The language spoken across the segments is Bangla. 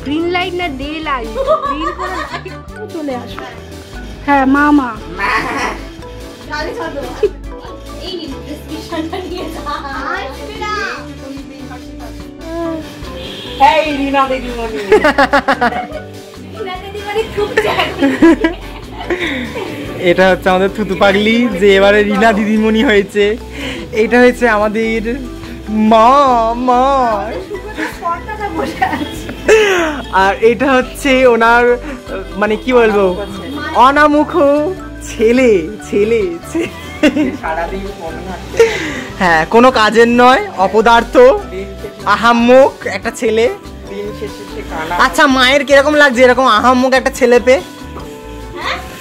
গ্রিন লাইট না ডে লাইট? গ্রিন করে লাইট চলে আসো। হ্যাঁ মামা এটা হচ্ছে আমাদের থুতু পাগলি যে এবারে রিনা দিদিমণি হয়েছে। এটা হচ্ছে আমাদের মা মা, আর এটা হচ্ছে ওনার মানে কি বলবো অনামুখ ছেলে ছেলে। হ্যাঁ কোনো কাজের নয়, অপদার্থ, আহাম্মক একটা ছেলে। আচ্ছা মায়ের কিরকম লাগছে এরকম আহাম্মক একটা ছেলে পেয়ে?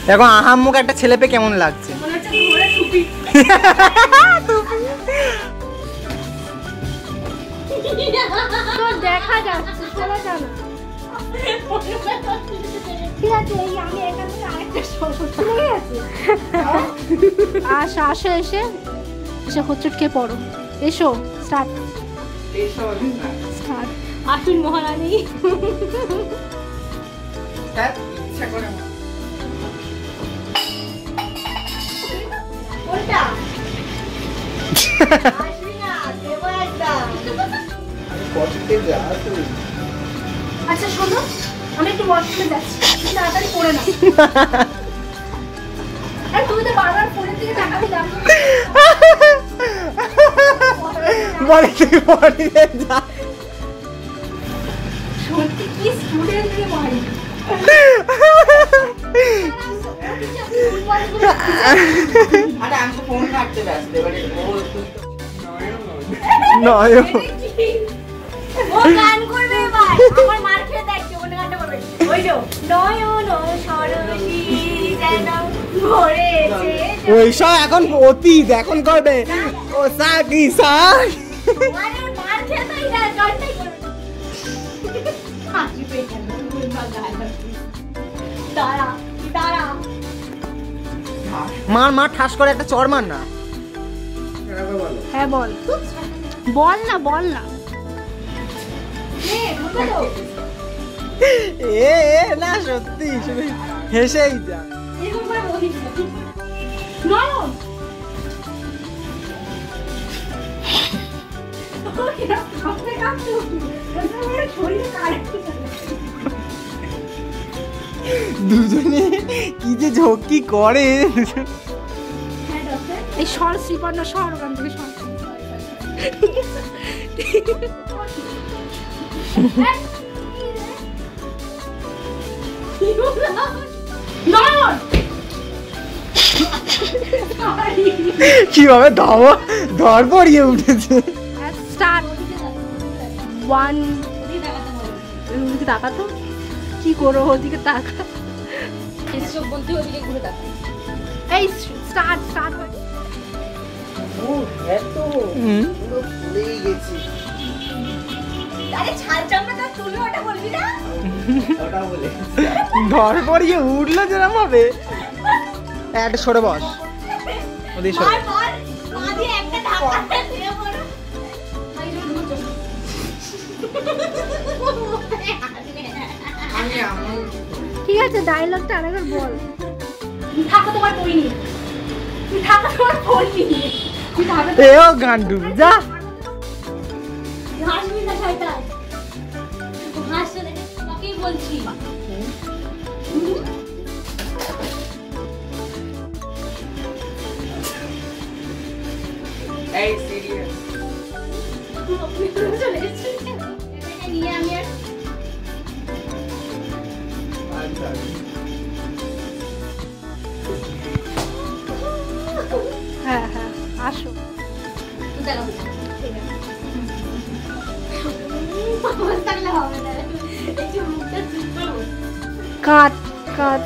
এরকম আহাম্মক একটা ছেলে পেয়ে কেমন লাগছে? দেখা যাচ্ছে শোনা যাবে। ঠিক আছে এই আমি এখান থেকে আরেকটা চলে গেছে। আসো আসো এসে এসে হোঁচটকে পড়ো। এসো স্টার্ট স্টার্ট। আসুন মহারানী। আচ্ছা শোনো আমি একটু ওয়াশরুমে যাচ্ছি, তাড়াতাড়ি পড়ে না। তুমি তো বারবার ফোনের দিকে তাকাতে দাও। বলে তুই পড়ে যা। সত্যি কি স্টুডেন্ট রে ভাই। আরে আমি তো ফোন কাটতে ব্যস্ত। এবারে নয় ও গান করবে এবার। আমার মার খেয়ে দেখ কোন গানটা করবে। ওই যে নয়ন সরসী যেন ভরেছে। ওই সব এখন অতীত, এখন করবে ও সাকি সাক। আরে মার খেয়ে তো এটা গানটাই করবে। হাসি পেয়ে গেল ওই গান। দাঁড়া দাঁড়া মার মার ঠাস করে একটা চড় মার না। হ্যাঁ বল বল না বল না। এ না সত্যি শুধু হেসেই যা। দুজনে কি যে ঝক্কি করে। এই সর শ্রীপর্ণ সর ওখান থেকে সর। কিভাবে ধর পড়িয়ে উঠেছে। স্টার্ট 1 ওদিকে তাকা তো কি করো ওদিকে তাকা। এসব বলতে ওদিকে ঘুরে তাকা। এই স্টার্ট স্টার্ট হয়। ও এত পুরো ফুলেই গেছি। আরে ছাল চামড়াটা তুলে ওটা বলবি না? ওটা বলে ধর পড়িয়ে উঠলো যেরকম হবে। একটা সরে বস ওদিকে সরে। মার মার পা দিয়ে একটা ধাক্কা দিয়ে পড়ো। ঠিক আছে ডায়লগটা আরেকবার বল। থাকো তোমার বইনি, থাকো তোমার বইনি। এও গান্ডু যা। হাসবি না শয়তান, হাসতে দে তোকেই বলছি। এই সিরিয়াস চলে এসেছি এটাকে নিয়ে আমি আর হ্যাঁ হ্যাঁ আসো কাট কাট।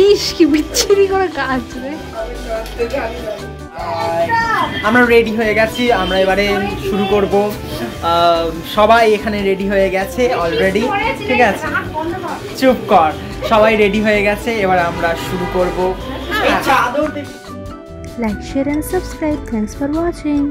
ইস কি বিচ্ছিরি করে কাজ রে। আমরা রেডি হয়ে গেছি, আমরা এবারে শুরু করব। সবাই এখানে রেডি হয়ে গেছে অলরেডি, ঠিক আছে চুপ কর। সবাই রেডি হয়ে গেছে, এবার আমরা শুরু করব। Like, share and subscribe. Thanks for watching.